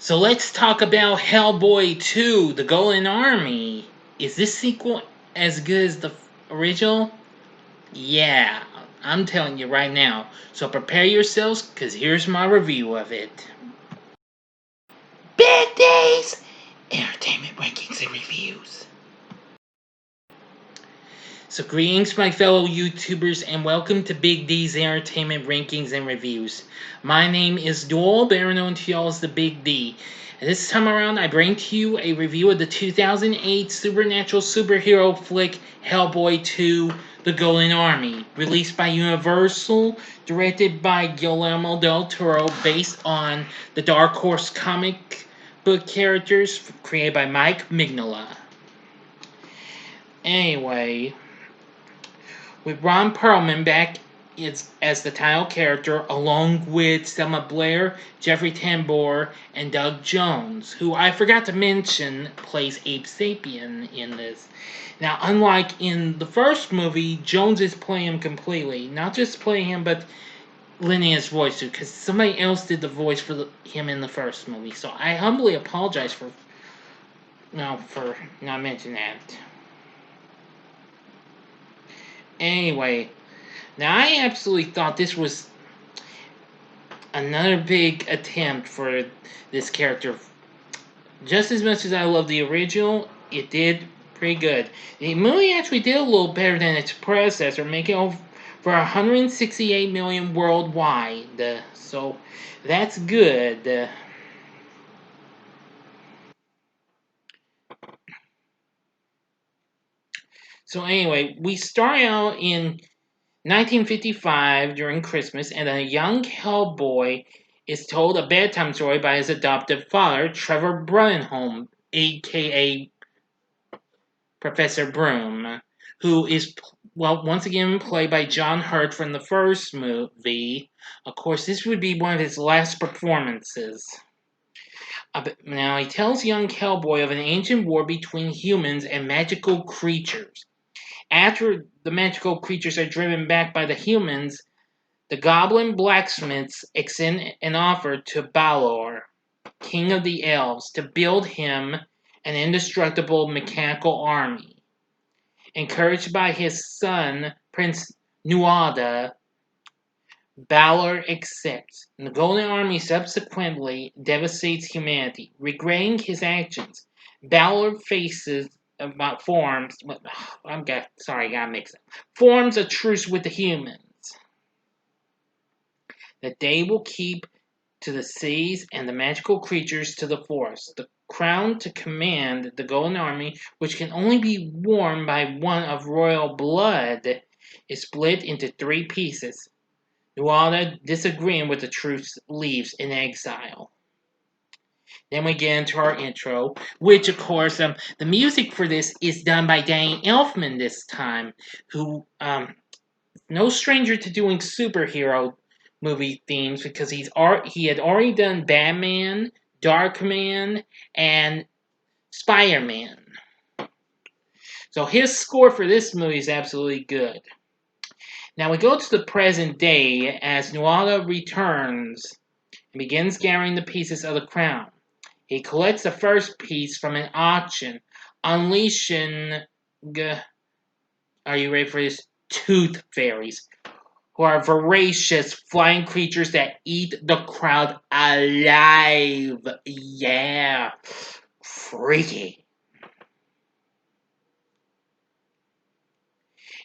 So let's talk about Hellboy 2, The Golden Army. Is this sequel as good as the original? Yeah, I'm telling you right now. So prepare yourselves, because here's my review of it. Big Days! Entertainment Rankings and Reviews. So greetings my fellow YouTubers and welcome to Big D's Entertainment Rankings and Reviews. My name is Doyle, better known to y'all as the Big D. And this time around I bring to you a review of the 2008 supernatural superhero flick Hellboy 2, The Golden Army, released by Universal, directed by Guillermo del Toro, based on the Dark Horse comic book characters created by Mike Mignola. Anyway, with Ron Perlman back as the title character, along with Selma Blair, Jeffrey Tambor, and Doug Jones, who I forgot to mention plays Abe Sapien in this. Now, unlike in the first movie, Jones is playing him completely. Not just playing him, but lending his voice to, because somebody else did the voice for him in the first movie. So I humbly apologize for not mentioning that. Anyway, now I absolutely thought this was another big attempt for this character. Just as much as I love the original, it did pretty good. The movie actually did a little better than its predecessor, making over for 168 million worldwide. So that's good. So anyway, we start out in 1955 during Christmas, and a young Hellboy is told a bedtime story by his adoptive father, Trevor Brunholm, aka Professor Broom, who is, once again played by John Hurt from the first movie. Of course, this would be one of his last performances. Now, he tells young Hellboy of an ancient war between humans and magical creatures. After the magical creatures are driven back by the humans, the goblin blacksmiths extend an offer to Balor, king of the elves, to build him an indestructible mechanical army. Encouraged by his son, Prince Nuada, Balor accepts. The Golden Army subsequently devastates humanity. Regretting his actions, Balor forms a truce with the humans that they will keep to the seas and the magical creatures to the forest. The crown to command the Golden Army, which can only be worn by one of royal blood, is split into 3 pieces. Nuada, disagreeing with the truce, leaves in exile. Then we get into our intro, which of course, the music for this is done by Danny Elfman this time, who, no stranger to doing superhero movie themes because he had already done Batman, Darkman, and Spider-Man. So his score for this movie is absolutely good. Now we go to the present day as Nuada returns and begins gathering the pieces of the crown. He collects the first piece from an auction, unleashing, are you ready for this? Tooth fairies, who are voracious flying creatures that eat the crowd alive. Yeah, freaky.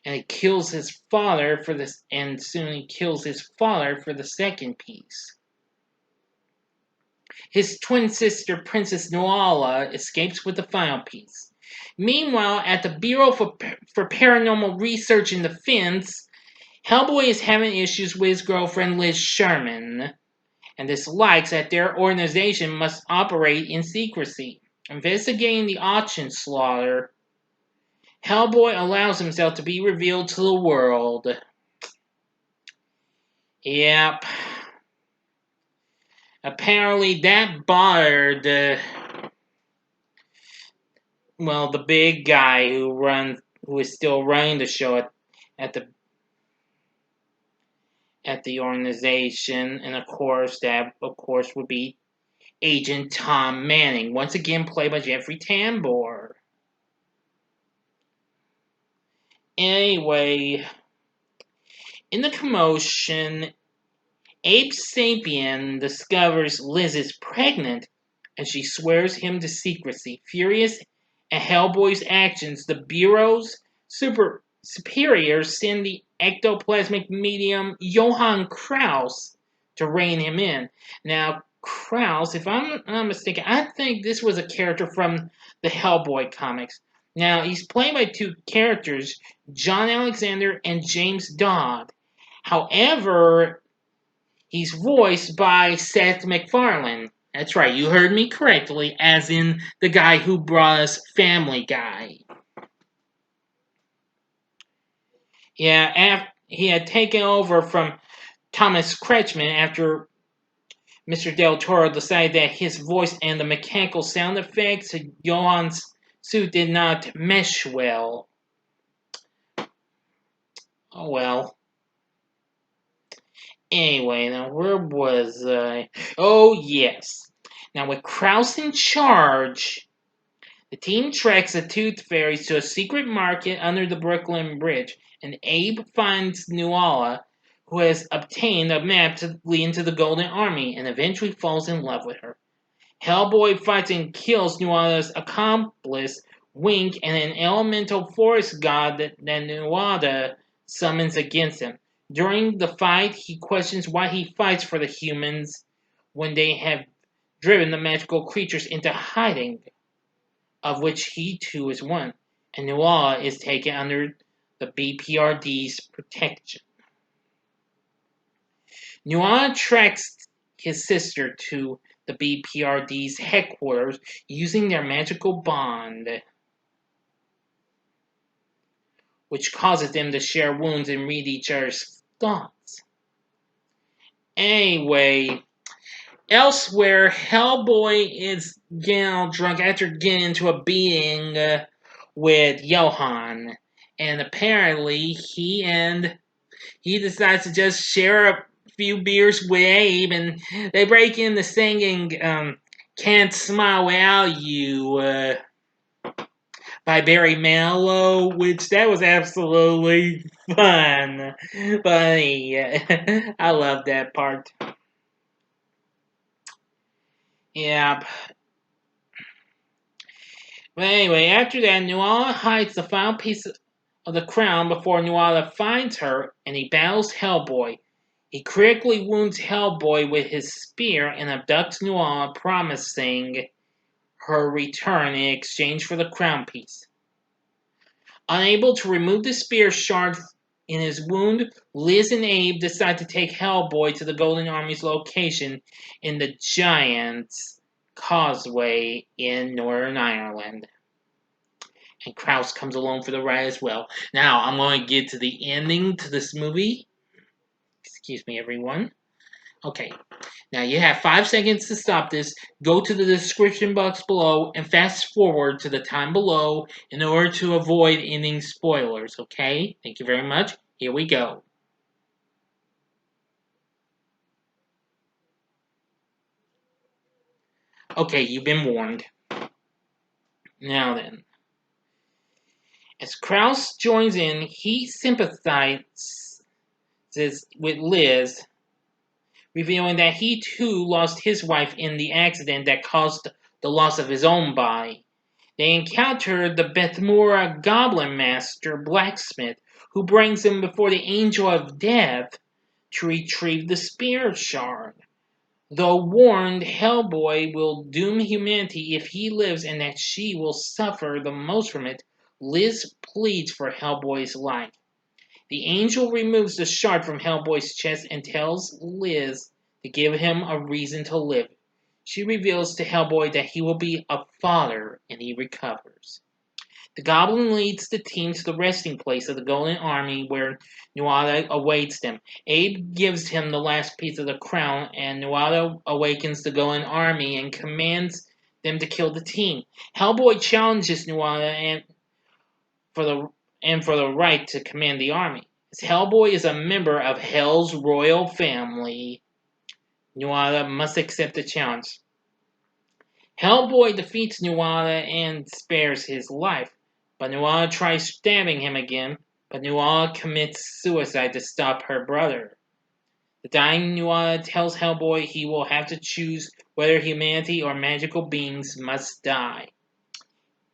And he kills his father for this, and soon he kills his father for the second piece. His twin sister, Princess Nuala, escapes with the final piece. Meanwhile, at the Bureau for Paranormal Research and Defense, Hellboy is having issues with his girlfriend Liz Sherman, and dislikes that their organization must operate in secrecy. Investigating the auction slaughter, Hellboy allows himself to be revealed to the world. Yep. Apparently that bothered, the big guy who is still running the show at the organization, and that would be Agent Tom Manning, once again played by Jeffrey Tambor. Anyway, in the commotion, Abe Sapien discovers Liz is pregnant and she swears him to secrecy. Furious at Hellboy's actions, the Bureau's superiors send the ectoplasmic medium Johann Krauss to rein him in. Now, Krauss, if I'm not mistaken, I think this was a character from the Hellboy comics. Now, he's played by two characters, John Alexander and James Dodd. However, he's voiced by Seth MacFarlane. That's right, you heard me correctly, as in the guy who brought us Family Guy. Yeah, he had taken over from Thomas Kretschmann after Mr. Del Toro decided that his voice and the mechanical sound effects of Johann's suit did not mesh well. Oh well. Anyway, now where was I? Oh yes. Now with Krauss in charge, the team tracks the Tooth Fairies to a secret market under the Brooklyn Bridge, and Abe finds Nuala, who has obtained a map to lead into the Golden Army, and eventually falls in love with her. Hellboy fights and kills Nuala's accomplice, Wink, and an elemental forest god that Nuala summons against him. During the fight, he questions why he fights for the humans when they have driven the magical creatures into hiding, of which he too is one, and Nuala is taken under the BPRD's protection. Nuala tracks his sister to the BPRD's headquarters using their magical bond, which causes them to share wounds and read each other's thoughts. Anyway, elsewhere, Hellboy is getting all drunk after getting into a beating with Johann, and apparently he decides to just share a few beers with Abe, and they break into singing "Can't Smile Without You" by Barry Manilow, which that was absolutely fun. Funny. I love that part. Yeah. But anyway, after that, Nuala hides the final piece of the crown before Nuala finds her, and he battles Hellboy. He critically wounds Hellboy with his spear and abducts Nuala, promising her return in exchange for the crown piece. Unable to remove the spear shard in his wound, Liz and Abe decide to take Hellboy to the Golden Army's location in the Giant's Causeway in Northern Ireland. And Krauss comes along for the ride as well. Now, I'm going to get to the ending to this movie. Excuse me, everyone. Okay, now you have 5 seconds to stop this. Go to the description box below and fast forward to the time below in order to avoid ending spoilers, okay? Thank you very much. Here we go. Okay, you've been warned. Now then. As Krauss joins in, he sympathizes with Liz, revealing that he too lost his wife in the accident that caused the loss of his own body. They encounter the Bethmora Goblin Master Blacksmith, who brings them before the Angel of Death to retrieve the Spear Shard. Though warned Hellboy will doom humanity if he lives and that she will suffer the most from it, Liz pleads for Hellboy's life. The angel removes the shard from Hellboy's chest and tells Liz to give him a reason to live. She reveals to Hellboy that he will be a father and he recovers. The Goblin leads the team to the resting place of the Golden Army where Nuala awaits them. Abe gives him the last piece of the crown and Nuala awakens the Golden Army and commands them to kill the team. Hellboy challenges Nuala for the right to command the army. As Hellboy is a member of Hell's royal family, Nuala must accept the challenge. Hellboy defeats Nuala and spares his life, but Nuala tries stabbing him again, but Nuala commits suicide to stop her brother. The dying Nuala tells Hellboy he will have to choose whether humanity or magical beings must die.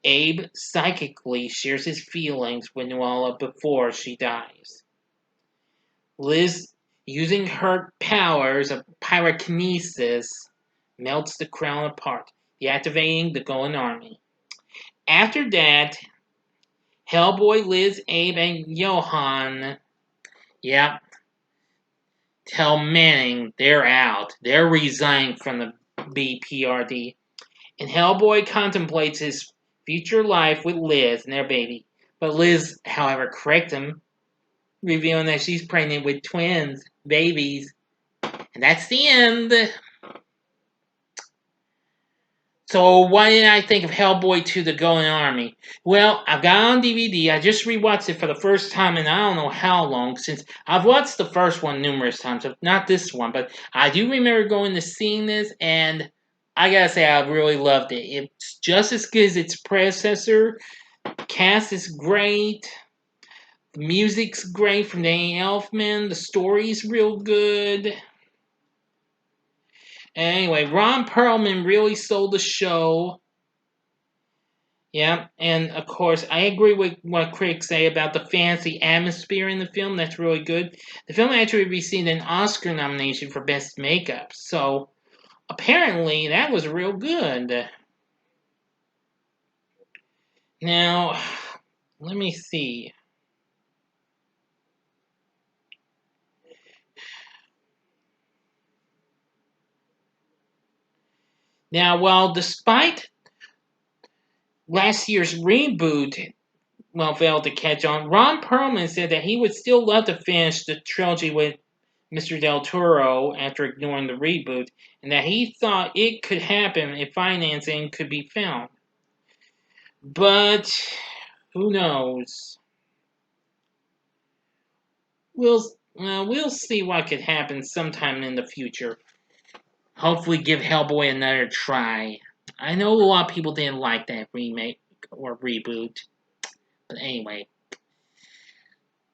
Abe psychically shares his feelings with Nuala before she dies. Liz, using her powers of pyrokinesis, melts the crown apart, deactivating the Golden Army. After that, Hellboy, Liz, Abe, and Johann, yep, tell Manning they're out. They're resigning from the BPRD. And Hellboy contemplates his future life with Liz and their baby. But Liz, however, corrects him, revealing that she's pregnant with twins, babies. And that's the end. So, what did I think of Hellboy 2 The Golden Army? Well, I've got it on DVD. I just rewatched it for the first time in I don't know how long, since I've watched the first one numerous times. Not this one, but I do remember going to seeing this, and I gotta say, I really loved it. It's just as good as its predecessor. The cast is great. The music's great from Danny Elfman. The story's real good. Anyway, Ron Perlman really sold the show. Yeah, and of course, I agree with what critics say about the fantasy atmosphere in the film. That's really good. The film actually received an Oscar nomination for Best Makeup, so apparently that was real good. Now, let me see. Now, while despite last year's reboot failed to catch on, Ron Perlman said that he would still love to finish the trilogy with Mr. Del Toro after ignoring the reboot, and that he thought it could happen if financing could be found. But who knows? We'll see what could happen sometime in the future. Hopefully, give Hellboy another try. I know a lot of people didn't like that remake or reboot, but anyway.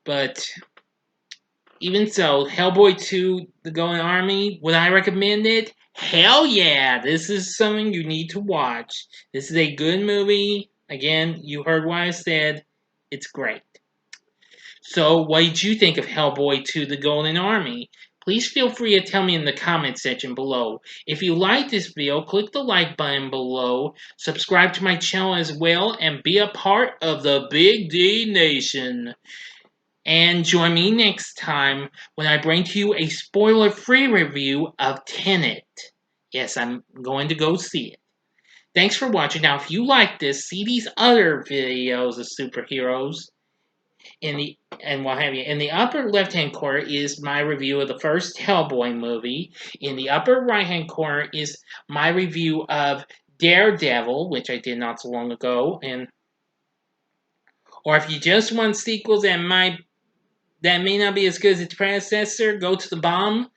But even so, Hellboy 2, The Golden Army, would I recommend it? Hell yeah! This is something you need to watch. This is a good movie. Again, you heard what I said. It's great. So, what did you think of Hellboy 2, The Golden Army? Please feel free to tell me in the comment section below. If you like this video, click the like button below, subscribe to my channel as well, and be a part of the Big D Nation. And join me next time when I bring to you a spoiler-free review of Tenet. Yes, I'm going to go see it. Thanks for watching. Now, if you like this, see these other videos of superheroes and what have you. In the upper left-hand corner is my review of the first Hellboy movie. In the upper right-hand corner is my review of Daredevil, which I did not so long ago. Or if you just want sequels that may not be as good as its predecessor, go to the bottom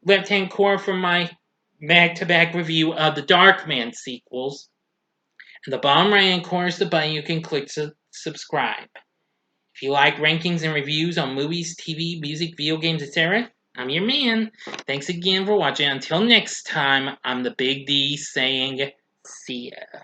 left-hand corner for my back-to-back review of the Darkman sequels. And the bottom right-hand corner is the button you can click to subscribe. If you like rankings and reviews on movies, TV, music, video games, etc., I'm your man. Thanks again for watching. Until next time, I'm the Big D saying, see ya.